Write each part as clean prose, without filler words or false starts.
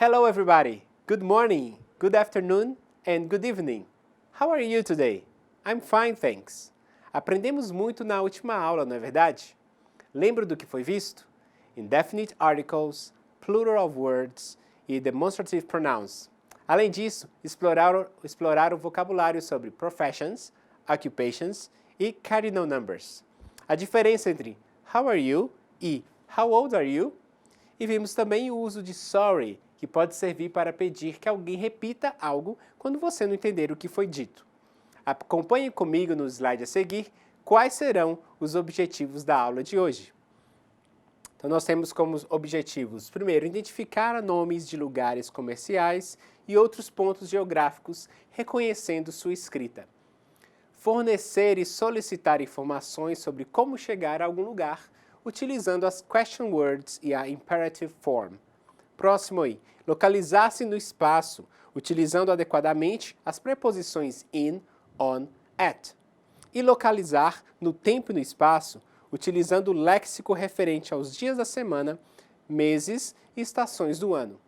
Hello everybody. Good morning, good afternoon and good evening. How are you today? I'm fine, thanks. Aprendemos muito na última aula, não é verdade? Lembra do que foi visto? Indefinite articles, plural of words e demonstrative pronouns. Além disso, explorar o vocabulário sobre professions, occupations e cardinal numbers. A diferença entre how are you e how old are you? E vimos também o uso de sorry, que pode servir para pedir que alguém repita algo quando você não entender o que foi dito. Acompanhe comigo no slide a seguir quais serão os objetivos da aula de hoje. Então, nós temos como objetivos, primeiro, identificar nomes de lugares comerciais e outros pontos geográficos, reconhecendo sua escrita. Fornecer e solicitar informações sobre como chegar a algum lugar, utilizando as question words e a imperative form. Próximo aí, localizar-se no espaço, utilizando adequadamente as preposições in, on, at. E localizar no tempo e no espaço, utilizando o léxico referente aos dias da semana, meses e estações do ano.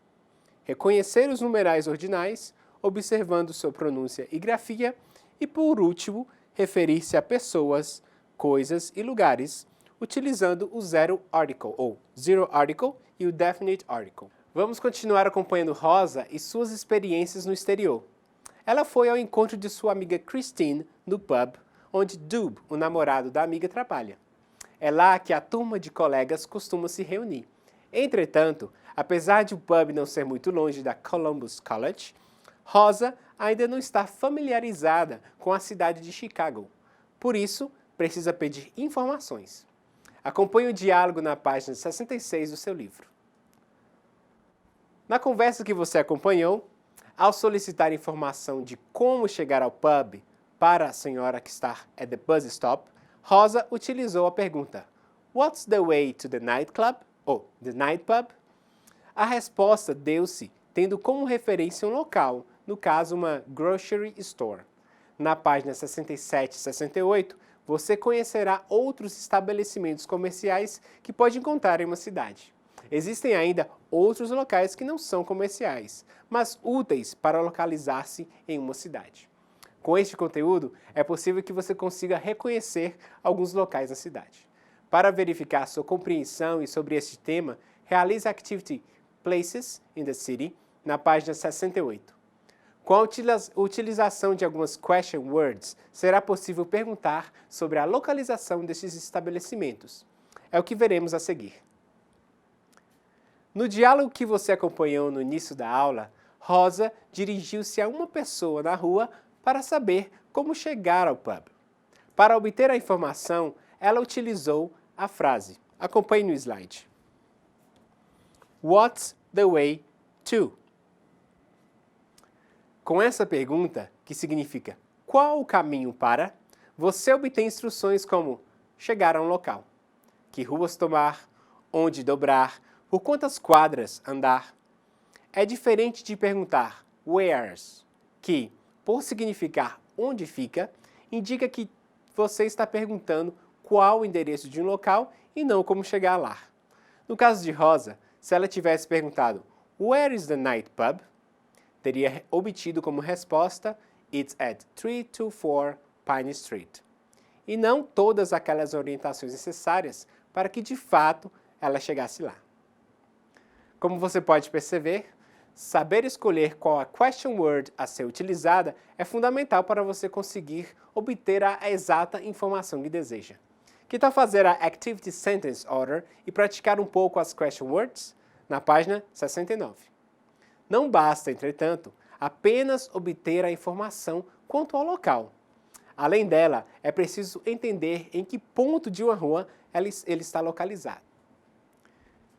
Reconhecer os numerais ordinais, observando sua pronúncia e grafia. E, por último, referir-se a pessoas, coisas e lugares, utilizando o zero article, ou zero article, e o definite article. Vamos continuar acompanhando Rosa e suas experiências no exterior. Ela foi ao encontro de sua amiga Christine no pub, onde Dub, o namorado da amiga, trabalha. É lá que a turma de colegas costuma se reunir. Entretanto, apesar de o pub não ser muito longe da Columbus College, Rosa ainda não está familiarizada com a cidade de Chicago. Por isso, precisa pedir informações. Acompanhe o diálogo na página 66 do seu livro. Na conversa que você acompanhou, ao solicitar informação de como chegar ao pub para a senhora que está at the bus stop, Rosa utilizou a pergunta "What's the way to the nightclub?" ou "the night pub?" A resposta deu-se tendo como referência um local, no caso uma grocery store. Na página 67 e 68, você conhecerá outros estabelecimentos comerciais que pode encontrar em uma cidade. Existem ainda outros locais que não são comerciais, mas úteis para localizar-se em uma cidade. Com este conteúdo, é possível que você consiga reconhecer alguns locais na cidade. Para verificar sua compreensão e sobre este tema, realize a Activity Places in the City na página 68. Com a utilização de algumas question words, será possível perguntar sobre a localização desses estabelecimentos. É o que veremos a seguir. No diálogo que você acompanhou no início da aula, Rosa dirigiu-se a uma pessoa na rua para saber como chegar ao pub. Para obter a informação, ela utilizou a frase. Acompanhe no slide. What's the way to? Com essa pergunta, que significa qual o caminho para, você obtém instruções como chegar a um local, que ruas tomar, onde dobrar, por quantas quadras andar. É diferente de perguntar where's, que, por significar onde fica, indica que você está perguntando qual o endereço de um local e não como chegar lá. No caso de Rosa, se ela tivesse perguntado Where is the night pub? Teria obtido como resposta It's at 324 Pine Street. E não todas aquelas orientações necessárias para que de fato ela chegasse lá. Como você pode perceber, saber escolher qual a question word a ser utilizada é fundamental para você conseguir obter a exata informação que deseja. Que tal fazer a Activity Sentence Order e praticar um pouco as question words? Na página 69. Não basta, entretanto, apenas obter a informação quanto ao local. Além dela, é preciso entender em que ponto de uma rua ele está localizado.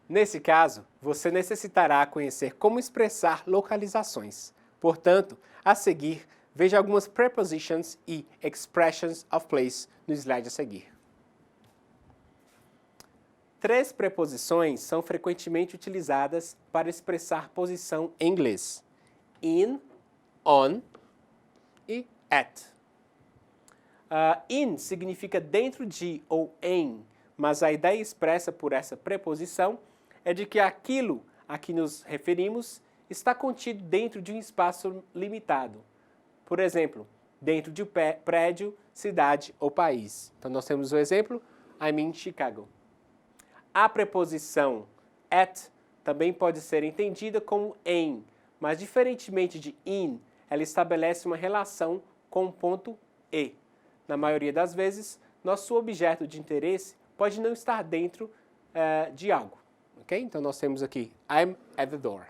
Nesse caso, você necessitará conhecer como expressar localizações. Portanto, a seguir, veja algumas prepositions e expressions of place no slide a seguir. 3 preposições são frequentemente utilizadas para expressar posição em inglês: in, on e at. In significa dentro de ou em, mas a ideia expressa por essa preposição é de que aquilo a que nos referimos está contido dentro de um espaço limitado. Por exemplo, dentro de um prédio, cidade ou país. Então nós temos o exemplo, I'm in Chicago. A preposição at também pode ser entendida como em, mas diferentemente de in, ela estabelece uma relação com o ponto e. Na maioria das vezes, nosso objeto de interesse pode não estar dentro de algo. Okay? Então nós temos aqui I'm at the door.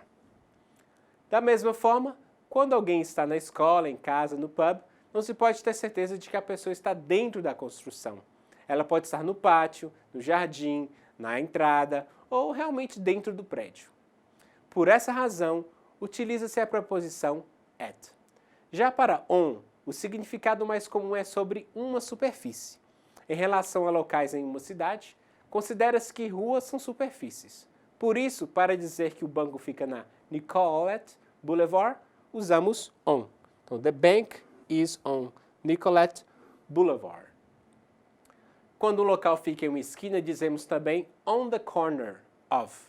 Da mesma forma, quando alguém está na escola, em casa, no pub, não se pode ter certeza de que a pessoa está dentro da construção. Ela pode estar no pátio, no jardim, na entrada ou realmente dentro do prédio. Por essa razão, utiliza-se a preposição at. Já para on, o significado mais comum é sobre uma superfície. Em relação a locais em uma cidade, considera-se que ruas são superfícies. Por isso, para dizer que o banco fica na Nicollet Boulevard, usamos on. Então, the bank is on Nicollet Boulevard. Quando o local fica em uma esquina, dizemos também on the corner of.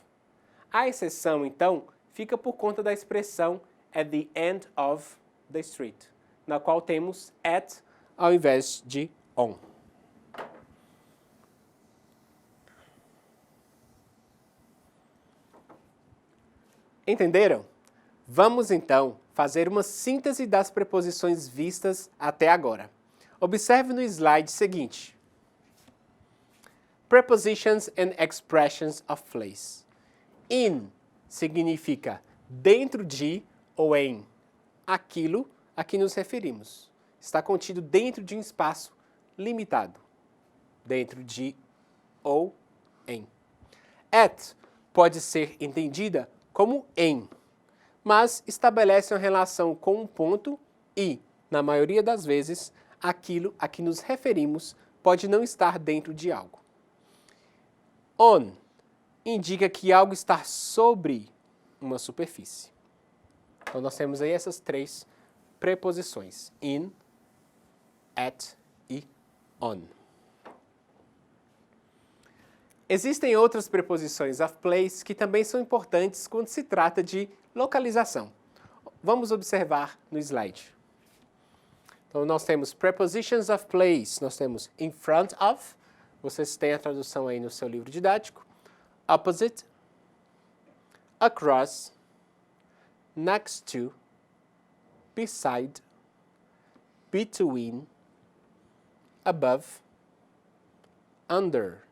A exceção, então, fica por conta da expressão at the end of the street, na qual temos at ao invés de on. Entenderam? Vamos então fazer uma síntese das preposições vistas até agora. Observe no slide seguinte. Prepositions and expressions of place. In significa dentro de ou em aquilo a que nos referimos. Está contido dentro de um espaço limitado. Dentro de ou em. At pode ser entendida como em, mas estabelece uma relação com um ponto e, na maioria das vezes, aquilo a que nos referimos pode não estar dentro de algo. On indica que algo está sobre uma superfície. Então nós temos aí essas três preposições, in, at e on. Existem outras preposições of place que também são importantes quando se trata de localização. Vamos observar no slide. Então, nós temos prepositions of place, nós temos in front of, vocês têm a tradução aí no seu livro didático, opposite, across, next to, beside, between, above, under,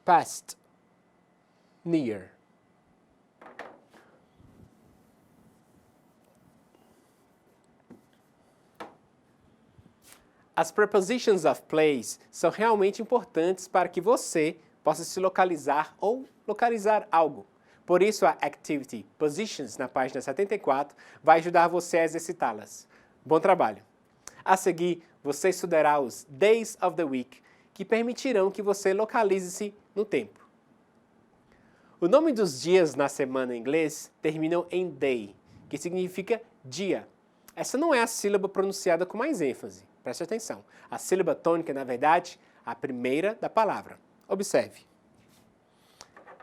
past, near. As prepositions of place são realmente importantes para que você possa se localizar ou localizar algo. Por isso, a Activity Positions, na página 74, vai ajudar você a exercitá-las. Bom trabalho! A seguir, você estudará os Days of the Week, que permitirão que você localize-se no tempo. O nome dos dias na semana em inglês terminam em day, que significa dia. Essa não é a sílaba pronunciada com mais ênfase. Preste atenção. A sílaba tônica, na verdade, a primeira da palavra. Observe.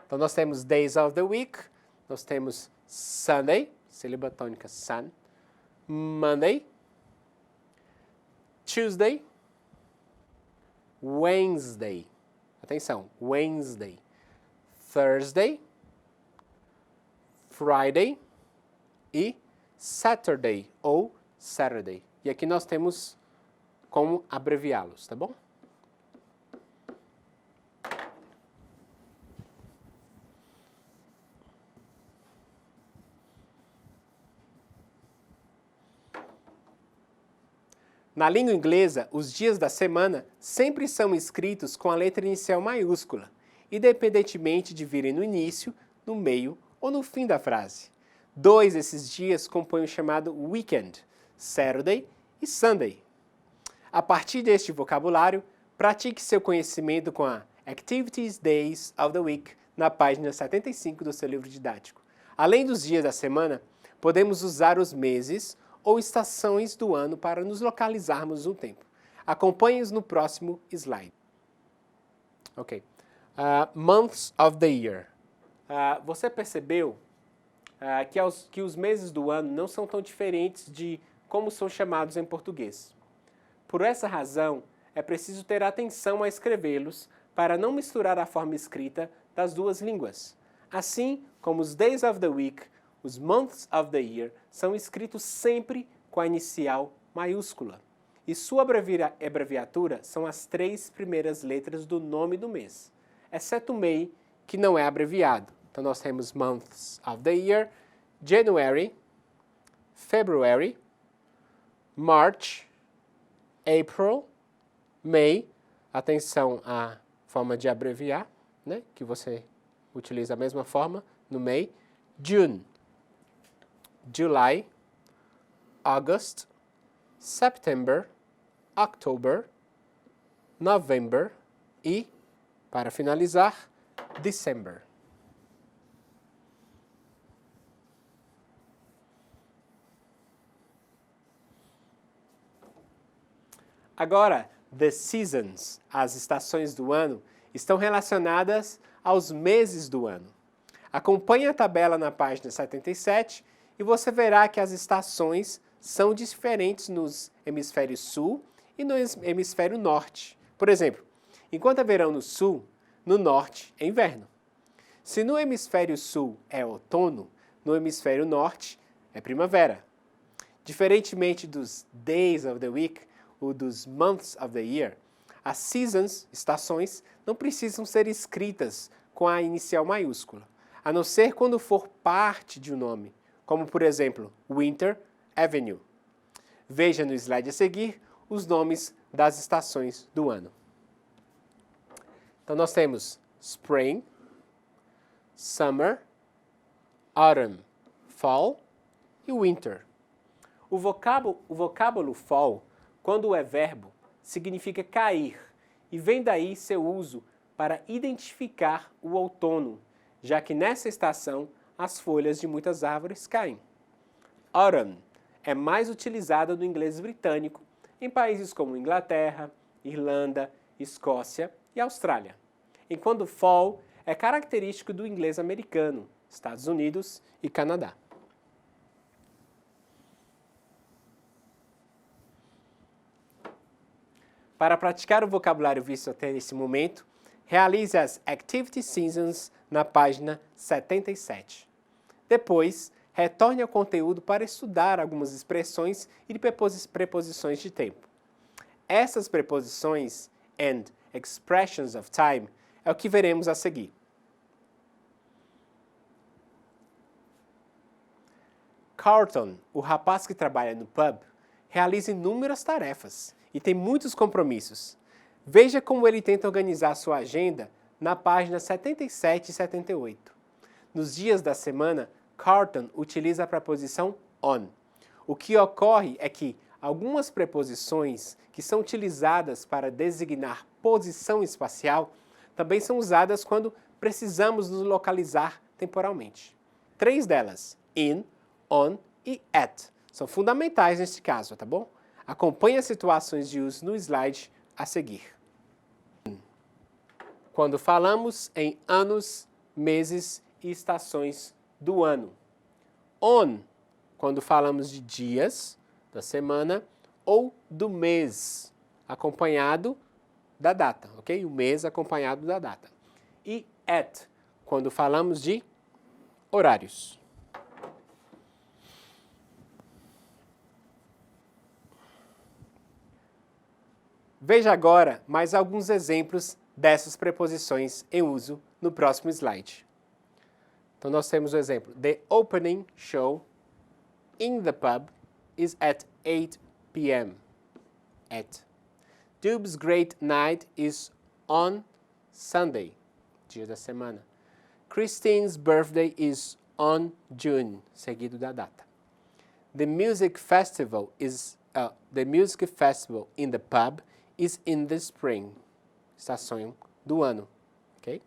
Então, nós temos Days of the Week, nós temos Sunday, sílaba tônica sun, Monday, Tuesday, Wednesday, atenção, Wednesday, Thursday, Friday e Saturday ou Saturday. E aqui nós temos como abreviá-los, tá bom? Na língua inglesa, os dias da semana sempre são escritos com a letra inicial maiúscula, independentemente de virem no início, no meio ou no fim da frase. Dois desses dias compõem o chamado weekend, Saturday e Sunday. A partir deste vocabulário, pratique seu conhecimento com a Activities Days of the Week na página 75 do seu livro didático. Além dos dias da semana, podemos usar os meses ou estações do ano para nos localizarmos no tempo. Acompanhe-os no próximo slide. Ok. Months of the year. Você percebeu que os meses do ano não são tão diferentes de como são chamados em português. Por essa razão, é preciso ter atenção a escrevê-los para não misturar a forma escrita das duas línguas. Assim como os Days of the Week, os Months of the Year são escritos sempre com a inicial maiúscula. E sua abreviatura são as 3 primeiras letras do nome do mês, exceto May, que não é abreviado. Então nós temos Months of the Year, January, February, March, April, May. Atenção à forma de abreviar, né? Que você utiliza a mesma forma no May. June, July, August, September, October, November e, para finalizar, December. Agora, the seasons, as estações do ano, estão relacionadas aos meses do ano. Acompanhe a tabela na página 77 e você verá que as estações são diferentes nos hemisférios sul e no hemisfério norte. Por exemplo, enquanto é verão no sul, no norte é inverno. Se no hemisfério sul é outono, no hemisfério norte é primavera. Diferentemente dos Days of the Week ou dos Months of the Year, as seasons, estações, não precisam ser escritas com a inicial maiúscula, a não ser quando for parte de um nome, como por exemplo, Winter Avenue. Veja no slide a seguir os nomes das estações do ano. Então nós temos Spring, Summer, Autumn, Fall e Winter. O vocábulo fall, quando é verbo, significa cair e vem daí seu uso para identificar o outono, já que nessa estação as folhas de muitas árvores caem. Autumn é mais utilizada no inglês britânico em países como Inglaterra, Irlanda, Escócia e Austrália, enquanto fall é característico do inglês americano, Estados Unidos e Canadá. Para praticar o vocabulário visto até esse momento, realize as Activity Seasons na página 77. Depois, retorne ao conteúdo para estudar algumas expressões e preposições de tempo. Essas preposições and expressions of time é o que veremos a seguir. Carlton, o rapaz que trabalha no pub, realiza inúmeras tarefas e tem muitos compromissos. Veja como ele tenta organizar sua agenda na página 77 e 78. Nos dias da semana, Carlton utiliza a preposição on. O que ocorre é que algumas preposições que são utilizadas para designar posição espacial também são usadas quando precisamos nos localizar temporalmente. 3 delas, in, on e at, são fundamentais neste caso, tá bom? Acompanhe as situações de uso no slide a seguir. Quando falamos em anos, meses e estações do ano. On, quando falamos de dias da semana ou do mês, acompanhado da data, ok? O mês acompanhado da data. E at, quando falamos de horários. Veja agora mais alguns exemplos dessas preposições em uso no próximo slide. Então nós temos o exemplo. The opening show in the pub is at 8 p.m. At. Dube's great night is on Sunday, dia da semana. Christine's birthday is on June, seguido da data. The music festival in the pub is in the spring, estação do ano, ok?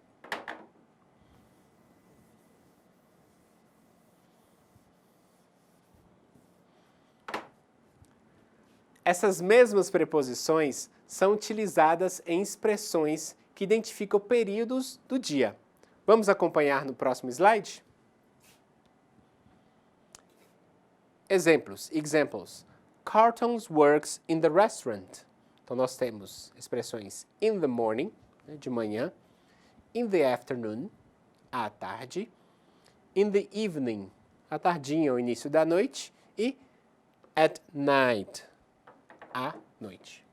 Essas mesmas preposições são utilizadas em expressões que identificam períodos do dia. Vamos acompanhar no próximo slide? Exemplos, examples. Carlton works in the restaurant. Então, nós temos expressões in the morning, né, de manhã, in the afternoon, à tarde, in the evening, à tardinha ou início da noite, e at night, à noite.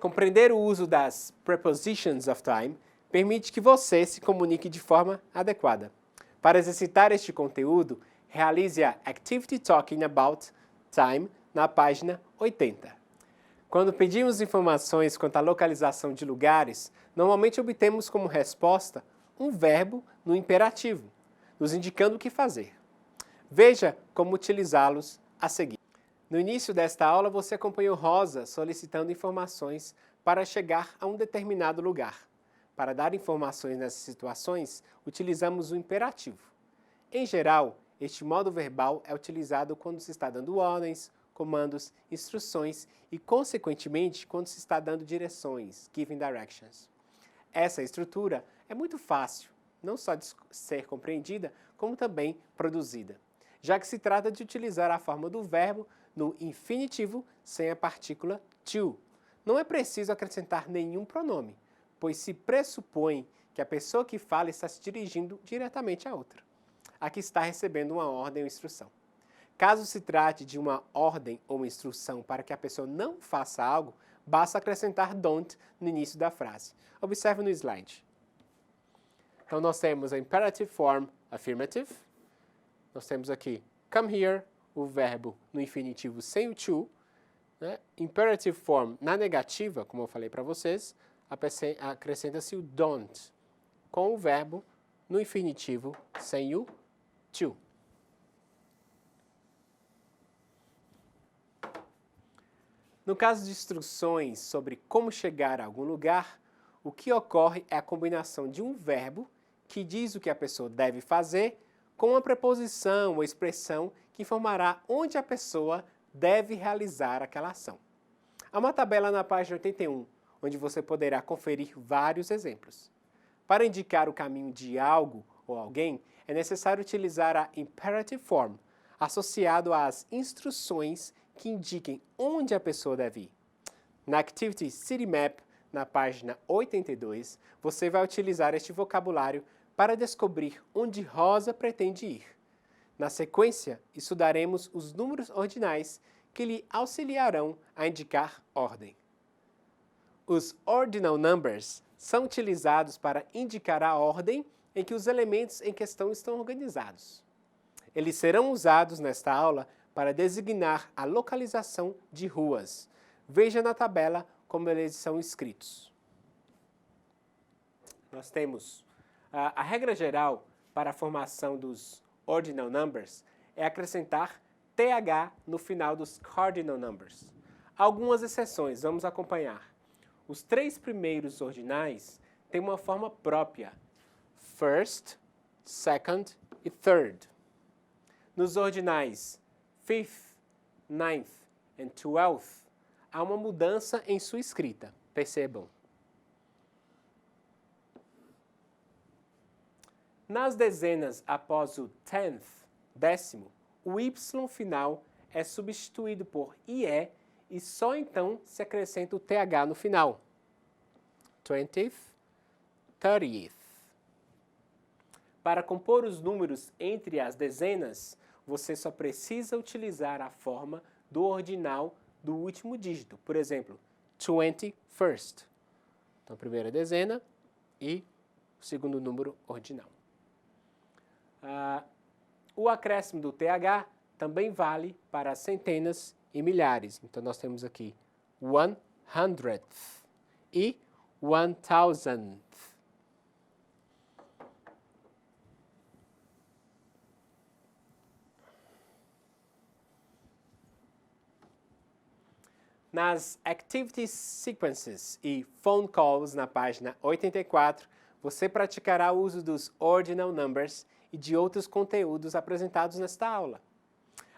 Compreender o uso das prepositions of time permite que você se comunique de forma adequada. Para exercitar este conteúdo, realize a Activity Talking About Time na página 80. Quando pedimos informações quanto à localização de lugares, normalmente obtemos como resposta um verbo no imperativo, nos indicando o que fazer. Veja como utilizá-los a seguir. No início desta aula, você acompanhou Rosa solicitando informações para chegar a um determinado lugar. Para dar informações nessas situações, utilizamos o imperativo. Em geral, este modo verbal é utilizado quando se está dando ordens, comandos, instruções e, consequentemente, quando se está dando direções, giving directions. Essa estrutura é muito fácil, não só de ser compreendida, como também produzida, já que se trata de utilizar a forma do verbo no infinitivo sem a partícula to. Não é preciso acrescentar nenhum pronome, pois se pressupõe que a pessoa que fala está se dirigindo diretamente à outra. Aqui está recebendo uma ordem ou instrução. Caso se trate de uma ordem ou instrução para que a pessoa não faça algo, basta acrescentar don't no início da frase. Observe no slide. Então, nós temos a imperative form affirmative. Nós temos aqui come here, o verbo no infinitivo sem o to. Né? Imperative form na negativa, como eu falei para vocês, acrescenta-se o don't, com o verbo no infinitivo sem o to. No caso de instruções sobre como chegar a algum lugar, o que ocorre é a combinação de um verbo que diz o que a pessoa deve fazer com uma preposição ou expressão que informará onde a pessoa deve realizar aquela ação. Há uma tabela na página 81, onde você poderá conferir vários exemplos. Para indicar o caminho de algo ou alguém, é necessário utilizar a imperative form, associado às instruções que indiquem onde a pessoa deve ir. Na Activity City Map, na página 82, você vai utilizar este vocabulário para descobrir onde Rosa pretende ir. Na sequência, estudaremos os números ordinais que lhe auxiliarão a indicar ordem. Os ordinal numbers são utilizados para indicar a ordem em que os elementos em questão estão organizados. Eles serão usados nesta aula para designar a localização de ruas. Veja na tabela como eles são escritos. Nós temos a regra geral para a formação dos ordinal numbers é acrescentar TH no final dos cardinal numbers. Algumas exceções, vamos acompanhar. Os três primeiros ordinais têm uma forma própria: first, second e third. Nos ordinais fifth, ninth e 12th, há uma mudança em sua escrita. Percebam. Nas dezenas após o tenth, décimo, o Y final é substituído por IE e só então se acrescenta o TH no final. 20th, 30th. Para compor os números entre as dezenas, você só precisa utilizar a forma do ordinal do último dígito. Por exemplo, 21st. Então, a primeira dezena e o segundo número ordinal. O acréscimo do TH também vale para centenas e milhares. Então, nós temos aqui 100th e 1000th. Nas Activity Sequences e Phone Calls na página 84, você praticará o uso dos ordinal numbers e de outros conteúdos apresentados nesta aula.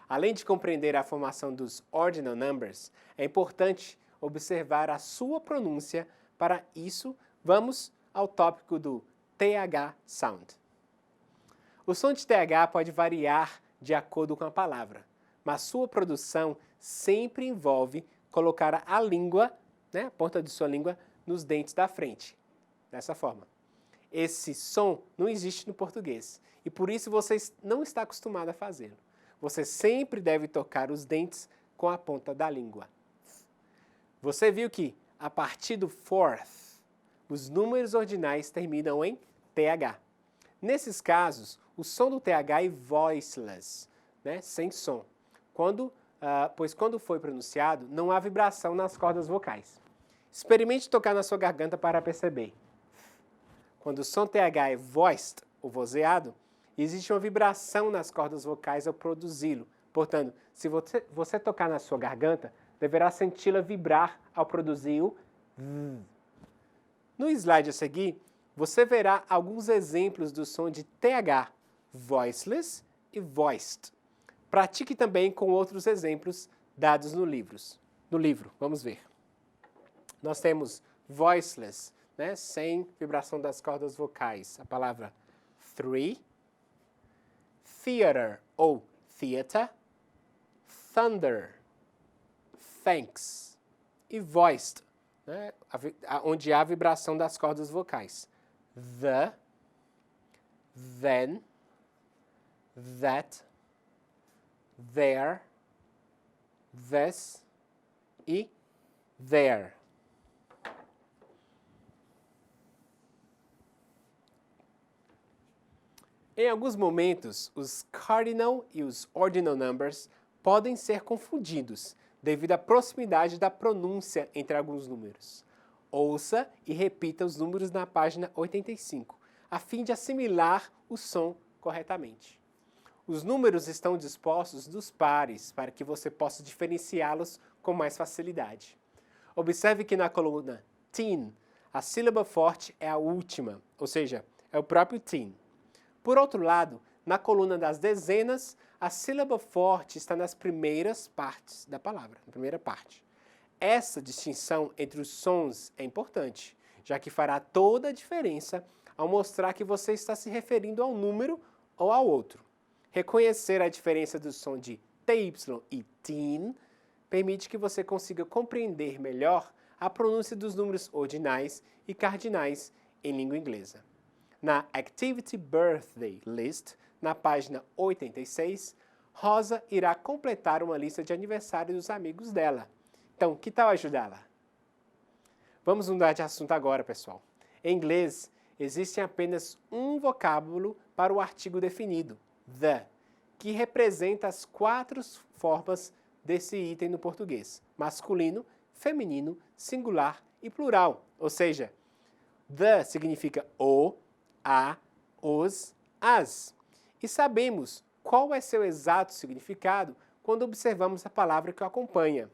Além de compreender a formação dos ordinal numbers, é importante observar a sua pronúncia. Para isso, vamos ao tópico do TH Sound. O som de TH pode variar de acordo com a palavra, mas sua produção sempre envolve colocar a língua, a ponta de sua língua, nos dentes da frente, dessa forma. Esse som não existe no português e por isso você não está acostumado a fazê-lo. Você sempre deve tocar os dentes com a ponta da língua. Você viu que, a partir do fourth, os números ordinais terminam em TH. Nesses casos, o som do TH é voiceless, sem som, pois quando foi pronunciado, não há vibração nas cordas vocais. Experimente tocar na sua garganta para perceber. Quando o som TH é voiced, ou vozeado, existe uma vibração nas cordas vocais ao produzi-lo. Portanto, se você tocar na sua garganta, deverá senti-la vibrar ao produzir o V. No slide a seguir, você verá alguns exemplos do som de TH, voiceless e voiced. Pratique também com outros exemplos dados no livro. Vamos ver. Nós temos voiceless, sem vibração das cordas vocais. A palavra three, theater ou theater, thunder, thanks e voiced, onde há vibração das cordas vocais. The, then, that, there, this e there. Em alguns momentos, os cardinal e os ordinal numbers podem ser confundidos devido à proximidade da pronúncia entre alguns números. Ouça e repita os números na página 85, a fim de assimilar o som corretamente. Os números estão dispostos nos pares para que você possa diferenciá-los com mais facilidade. Observe que na coluna teen, a sílaba forte é a última, ou seja, é o próprio teen. Por outro lado, na coluna das dezenas, a sílaba forte está nas primeiras partes da palavra, na primeira parte. Essa distinção entre os sons é importante, já que fará toda a diferença ao mostrar que você está se referindo a um número ou ao outro. Reconhecer a diferença do som de TY e teen permite que você consiga compreender melhor a pronúncia dos números ordinais e cardinais em língua inglesa. Na Activity Birthday List, na página 86, Rosa irá completar uma lista de aniversário dos amigos dela. Então, que tal ajudá-la? Vamos mudar de assunto agora, pessoal. Em inglês, existe apenas um vocábulo para o artigo definido, the, que representa as 4 formas desse item no português: masculino, feminino, singular e plural. Ou seja, the significa o, a, os, as. E sabemos qual é seu exato significado quando observamos a palavra que o acompanha.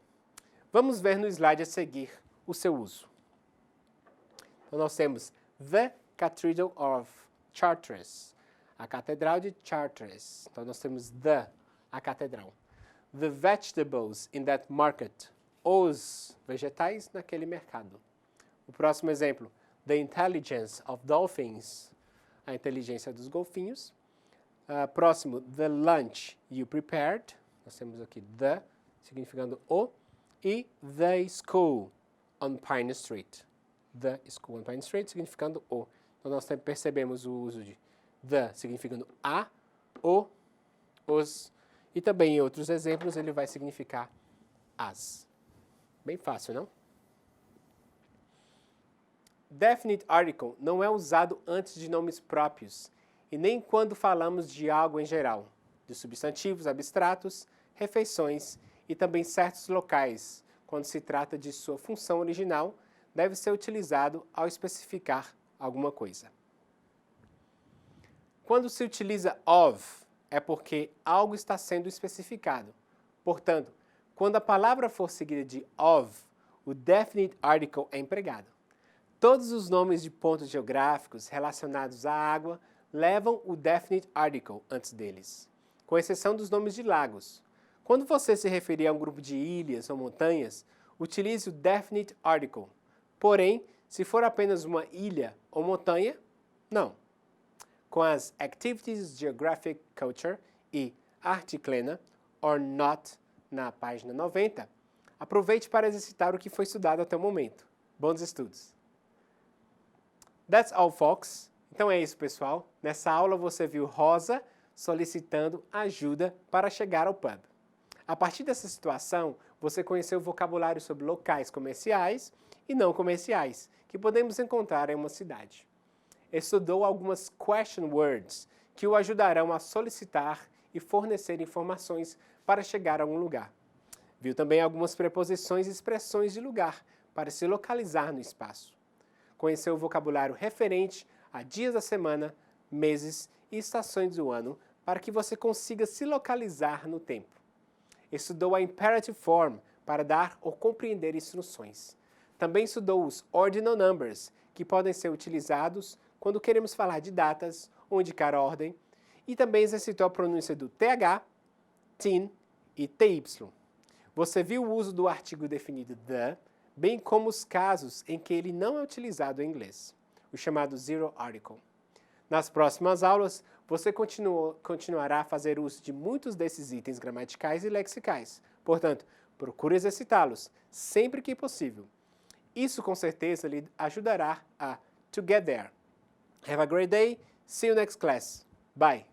Vamos ver no slide a seguir o seu uso. Então, nós temos The Cathedral of Chartres, a Catedral de Chartres. Então, nós temos a catedral. The vegetables in that market, os vegetais naquele mercado. O próximo exemplo, The intelligence of dolphins, a inteligência dos golfinhos. Próximo, the lunch you prepared. Nós temos aqui the, significando o. E the school on Pine Street. The school on Pine Street, significando o. Então, nós percebemos o uso de the, significando a, o, os. E também em outros exemplos ele vai significar as. Bem fácil, não? Definite article não é usado antes de nomes próprios e nem quando falamos de algo em geral, de substantivos abstratos, refeições e também certos locais, quando se trata de sua função original, deve ser utilizado ao especificar alguma coisa. Quando se utiliza of, é porque algo está sendo especificado. Portanto, quando a palavra for seguida de of, o definite article é empregado. Todos os nomes de pontos geográficos relacionados à água levam o definite article antes deles, com exceção dos nomes de lagos. Quando você se referir a um grupo de ilhas ou montanhas, utilize o definite article. Porém, se for apenas uma ilha ou montanha, não. com as Activities Geographic Culture e Articlena, or not, na página 90, aproveite para exercitar o que foi estudado até o momento. Bons estudos! That's all, folks. Então é isso, pessoal. Nessa aula você viu Rosa solicitando ajuda para chegar ao pub. A partir dessa situação, você conheceu o vocabulário sobre locais comerciais e não comerciais, que podemos encontrar em uma cidade. Estudou algumas question words, que o ajudarão a solicitar e fornecer informações para chegar a um lugar. Viu também algumas preposições e expressões de lugar, para se localizar no espaço. Conheceu o vocabulário referente a dias da semana, meses e estações do ano, para que você consiga se localizar no tempo. Estudou a imperative form, para dar ou compreender instruções. Também estudou os ordinal numbers, que podem ser utilizados quando queremos falar de datas ou indicar ordem, e também exercitou a pronúncia do TH, TIN e TY. Você viu o uso do artigo definido the, bem como os casos em que ele não é utilizado em inglês, o chamado zero article. Nas próximas aulas, você continuará a fazer uso de muitos desses itens gramaticais e lexicais. Portanto, procure exercitá-los sempre que possível. Isso com certeza lhe ajudará a to get there. Have a great day. See you next class. Bye.